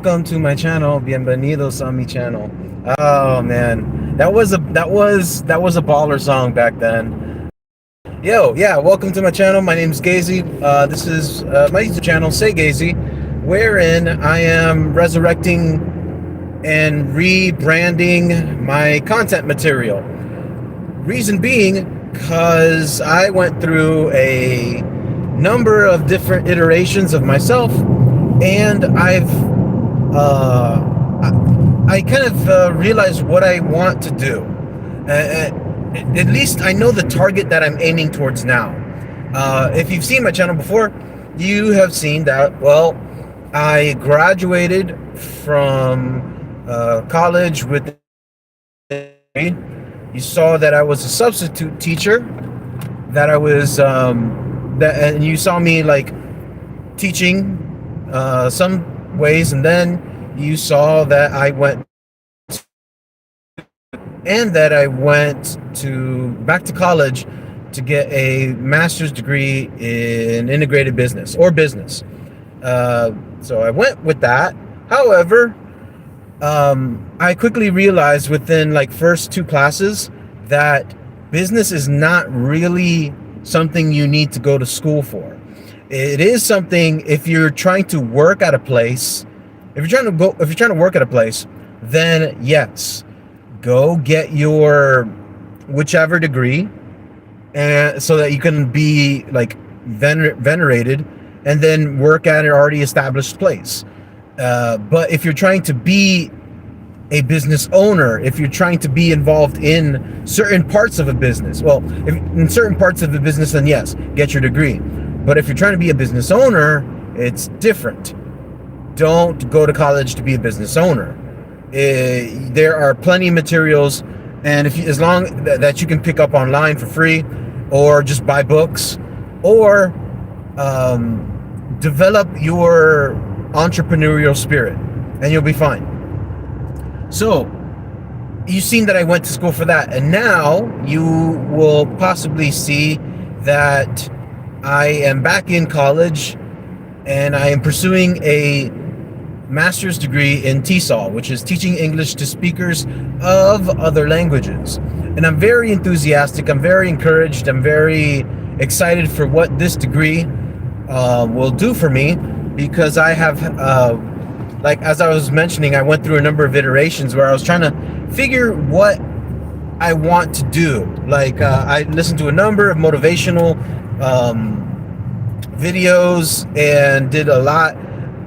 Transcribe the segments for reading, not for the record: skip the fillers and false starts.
welcome to my channel. Bienvenidos a mi channel. Oh man, that was a baller song back then. Yo, yeah, welcome to my channel. My name is Geizi. This is my YouTube channel, SayGeizi, wherein I am resurrecting and rebranding my content material. Reason being, because I went through a number of different iterations of myself, and I kind of realized what I want to do. At least I know the target that I'm aiming towards now. If you've seen my channel before, you have seen that, well, I graduated from college with. You saw that I was a substitute teacher, that I was and you saw me like teaching some ways, and then you saw that I went back to college to get a master's degree in integrated business or business. So I went with that. However, I quickly realized within like first two classes that business is not really something you need to go to school for. It is something if you're trying to work at a place. If you're trying to work at a place, then yes, go get your whichever degree, and so that you can be like venerated, and then work at an already established place. But if you're trying to be a business owner, if you're trying to be involved in certain parts of a business, well, if in certain parts of the business, then yes, get your degree. But if you're trying to be a business owner, it's different. Don't go to college to be a business owner. There are plenty of materials, and as long that you can pick up online for free, or just buy books, or develop your entrepreneurial spirit, and you'll be fine. So you've seen that I went to school for that, and now you will possibly see that I am back in college, and I am pursuing a master's degree in TESOL, which is teaching English to speakers of other languages. And I'm very enthusiastic, I'm very encouraged, I'm very excited for what this degree will do for me, because I have like as I was mentioning, I went through a number of iterations where I was trying to figure what I want to do. Like I listened to a number of motivational videos and did a lot.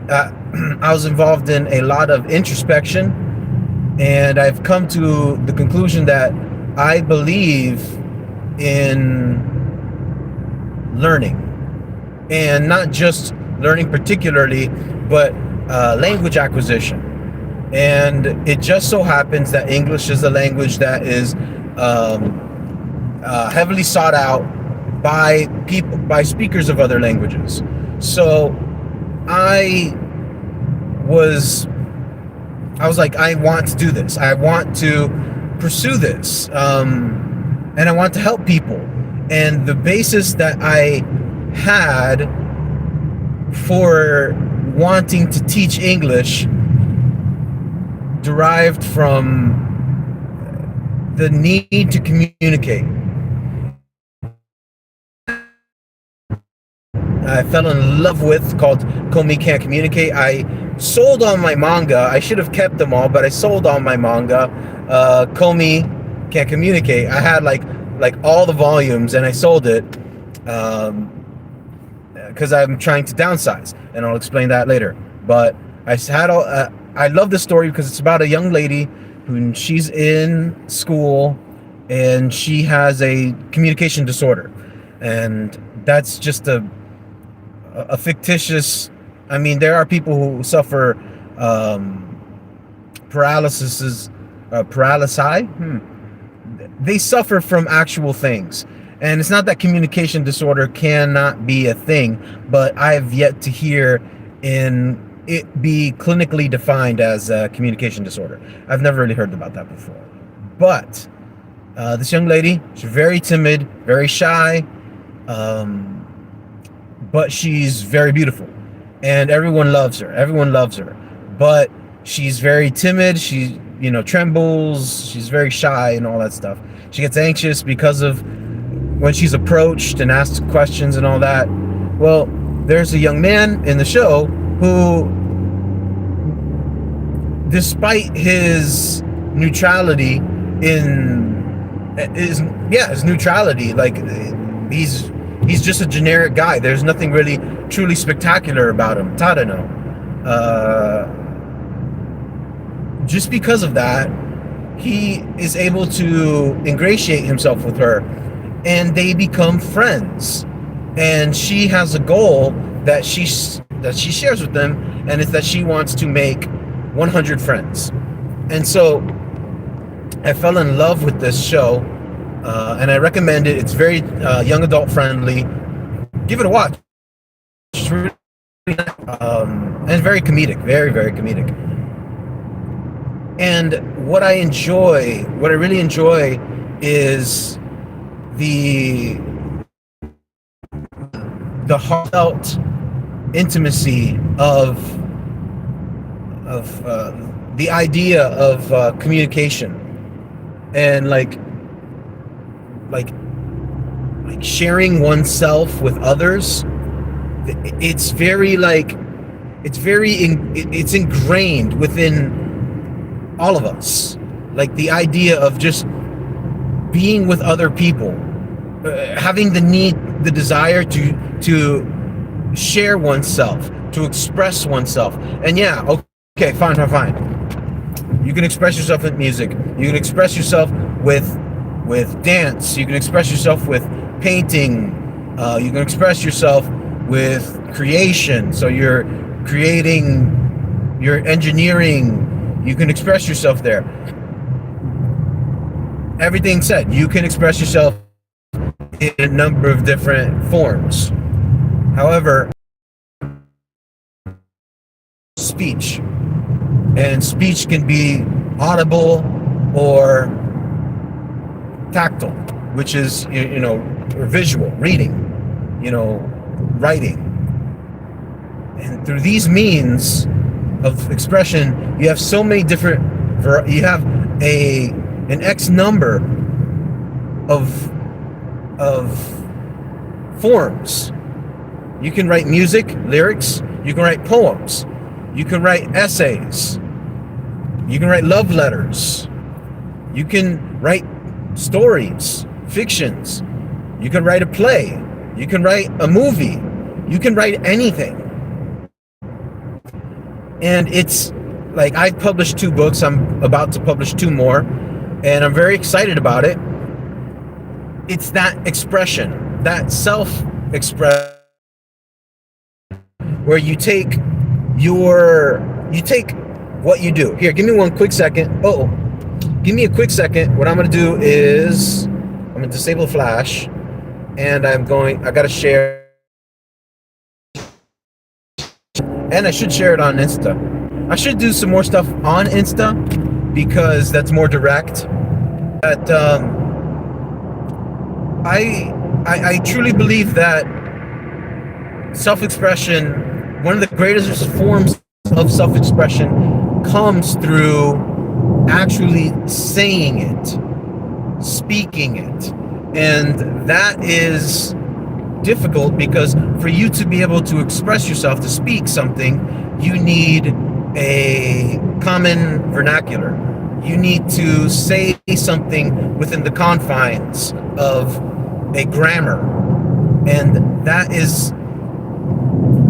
I was involved in a lot of introspection, and I've come to the conclusion that I believe in learning, and not just learning particularly, but language acquisition. And it just so happens that English is a language that is heavily sought out by speakers of other languages. So I was like, I want to do this. I want to pursue this, and I want to help people. And the basis that I had for wanting to teach English derived from the need to communicate. I fell in love with, called Komi Can't Communicate. I sold all my manga. I should have kept them all, but I sold all my manga. Komi Can't Communicate. I had like all the volumes, and I sold it because I'm trying to downsize, and I'll explain that later. But I had all. I love this story because it's about a young lady who she's in school, and she has a communication disorder, and that's just a fictitious. I mean, there are people who suffer paralysis. They suffer from actual things. And it's not that communication disorder cannot be a thing, but I've yet to hear in it be clinically defined as a communication disorder. I've never really heard about that before. But this young lady, she's very timid, very shy, but she's very beautiful. And everyone loves her. Everyone loves her. but she's very timid. She, trembles. She's very shy and all that stuff. She gets anxious because of when she's approached and asked questions and all that. Well, there's a young man in the show who, despite his neutrality his neutrality, like he's just a generic guy. There's nothing really truly spectacular about him. Tadano. Just because of that, he is able to ingratiate himself with her, and they become friends. And she has a goal that she shares with them, and it's that she wants to make 100 friends. And so I fell in love with this show, and I recommend it. It's very young adult friendly. Give it a watch. It's really, and very comedic, very, very comedic. And what I really enjoy is the heartfelt intimacy of the idea of communication, and like sharing oneself with others. It's ingrained within all of us. Like the idea of just being with other people, having the desire to share oneself, to express oneself. And yeah, okay, fine. You can express yourself with music. You can express yourself with dance. You can express yourself with painting. You can express yourself with creation. So you're creating, you're engineering. You can express yourself there. Everything said, you can express yourself in a number of different forms. However, speech can be audible or tactile, which is, or visual, reading, writing. And through these means of expression, you have so many different, you have an X number of forms. You can write music, lyrics. You can write poems. You can write essays. You can write love letters. You can write stories, fictions. You can write a play. You can write a movie. You can write anything. And it's like, I've published 2 books. I'm about to publish 2 more, and I'm very excited about it. It's that expression, that self-expression, where you take what you do. Here, give me one quick second. Give me a quick second. What I'm going to do is I'm going to disable Flash, and I got to share. And I should share it on Insta. I should do some more stuff on Insta because that's more direct. But I truly believe that self-expression, one of the greatest forms of self-expression, comes through actually saying it, speaking it. And that is difficult because for you to be able to express yourself, to speak something, you need a common vernacular. You need to say something within the confines of a grammar. And that is,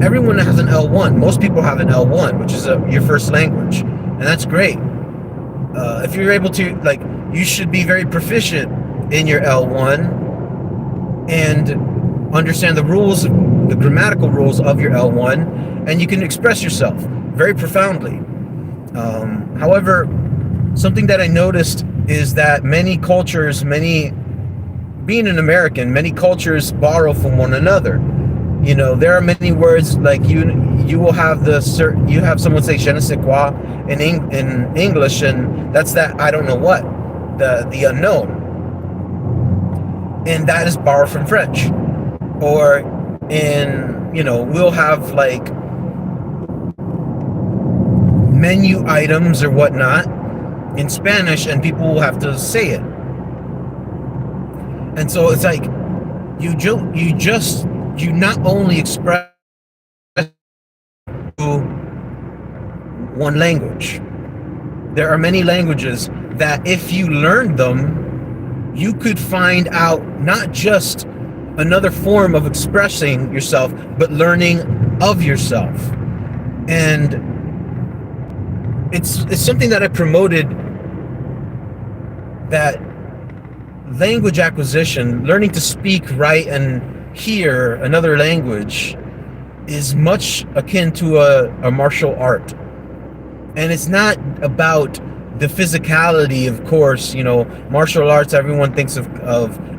everyone has an L1. Most people have an L1, which is your first language. And that's great. If you're able to, you should be very proficient in your L1 and understand the rules, the grammatical rules of your L1, and you can express yourself very profoundly. However, something that I noticed is that many cultures, being an American, many cultures borrow from one another. There are many words, like you will have you have someone say je ne sais quoi in English, and that's that I don't know what, the unknown, and that is borrowed from French. Or we'll have menu items or whatnot in Spanish, and people will have to say it. And so it's like you not only express one language. There are many languages that if you learn them, you could find out not just another form of expressing yourself, but learning of yourself. And it's something that I promoted, that language acquisition, learning to speak, write, and hear another language is much akin to a martial art. And it's not about the physicality, of course. Martial arts, everyone thinks of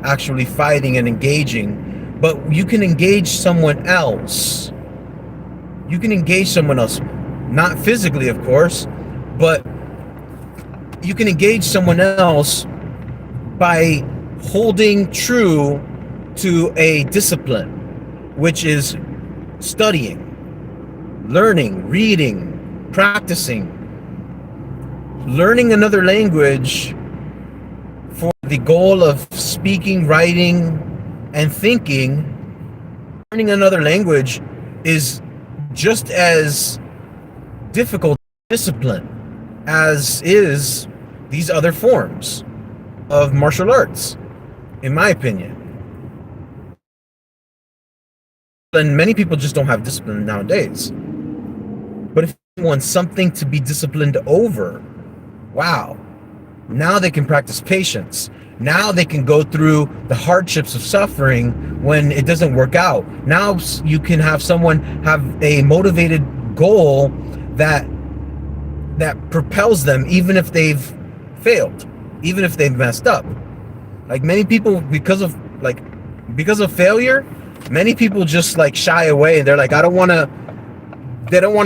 actually fighting and engaging, but you can engage someone else. You can engage someone else, not physically, of course, but you can engage someone else by holding true to a discipline, which is studying, learning, reading, practicing. Learning another language for the goal of speaking, writing, and thinking. Learning another language is just as difficult discipline as is these other forms of martial arts, in my opinion. And many people just don't have discipline nowadays. But if you want something to be disciplined over, wow, now they can practice patience. Now they can go through the hardships of suffering when it doesn't work out. Now you can have someone have a motivated goal that propels them, even if they've failed, even if they've messed up. Like many people, because of failure, many people just shy away, and they're like, they don't want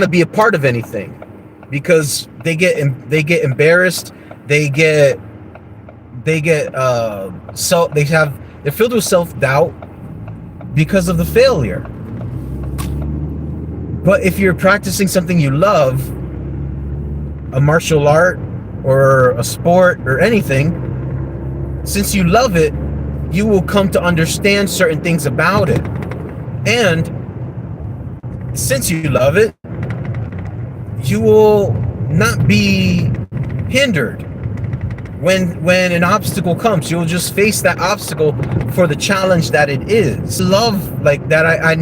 to be a part of anything, because they get embarrassed. They're filled with self-doubt because of the failure. But if you're practicing something you love, a martial art or a sport or anything, since you love it, you will come to understand certain things about it. And since you love it, you will not be hindered when an obstacle comes. You'll just face that obstacle for the challenge that it is. Love like that. I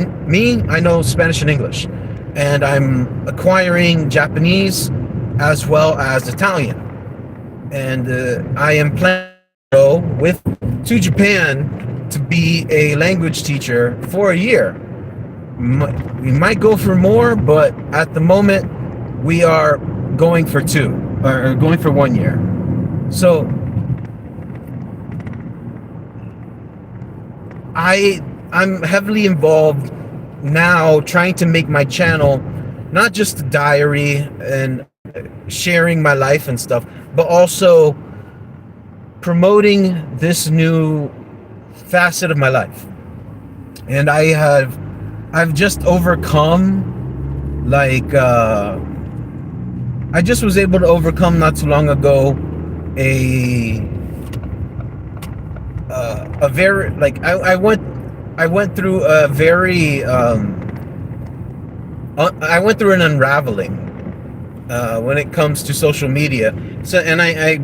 know Spanish and English, and I'm acquiring Japanese as well as Italian, and I am planning to go to Japan to be a language teacher for a year. We might go for more, but at the moment we are going for 1 year. So I'm heavily involved now, trying to make my channel not just a diary and sharing my life and stuff, but also promoting this new facet of my life. And I've just overcome, I just was able to overcome not too long ago a very, I went through a very I went through an unraveling when it comes to social media. So, and I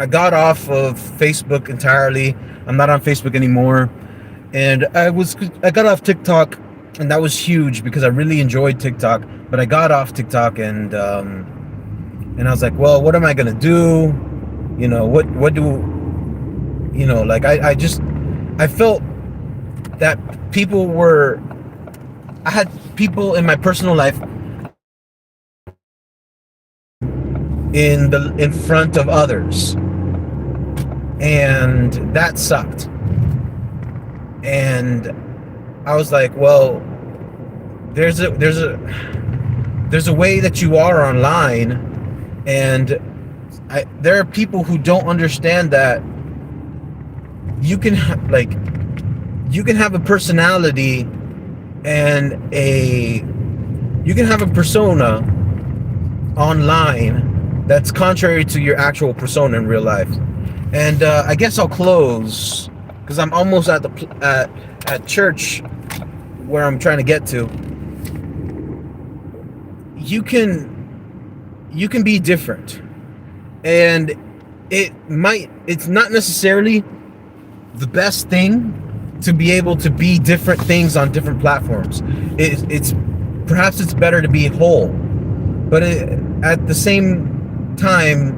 got off of Facebook entirely. I'm not on Facebook anymore. And I got off TikTok, and that was huge because I really enjoyed TikTok. But I got off TikTok, and I was like, well, what am I gonna do? I felt that I had people in my personal life in front of others, and that sucked. And I was like, well, there's a way that you are online, and there are people who don't understand that you can have a personality and you can have a persona online that's contrary to your actual persona in real life. And I guess I'll close because I'm almost at at church where I'm trying to get to. You can be different, and it's not necessarily the best thing to be able to be different things on different platforms. It's perhaps it's better to be whole, but at the same time,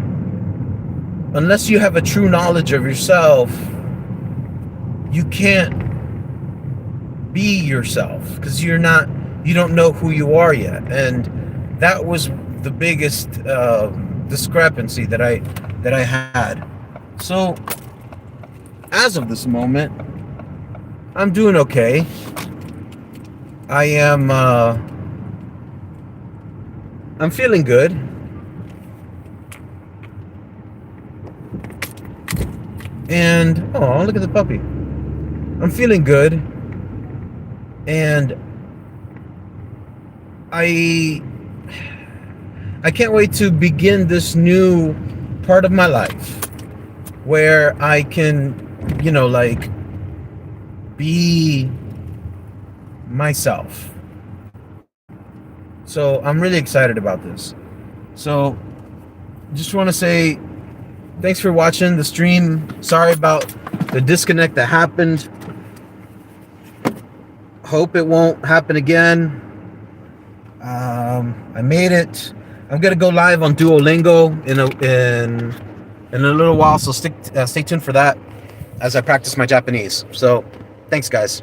unless you have a true knowledge of yourself, you can't be yourself because you don't know who you are yet. And that was the biggest discrepancy that I had. So as of this moment, I'm doing okay. I am I'm feeling good. And oh, look at the puppy. I'm feeling good. And I can't wait to begin this new part of my life where I can, like, be myself. So I'm really excited about this. So just want to say thanks for watching the stream. Sorry about the disconnect that happened. Hope it won't happen again. I made it. I'm gonna go live on Duolingo in a little while, so stay tuned for that as I practice my Japanese. So thanks, guys.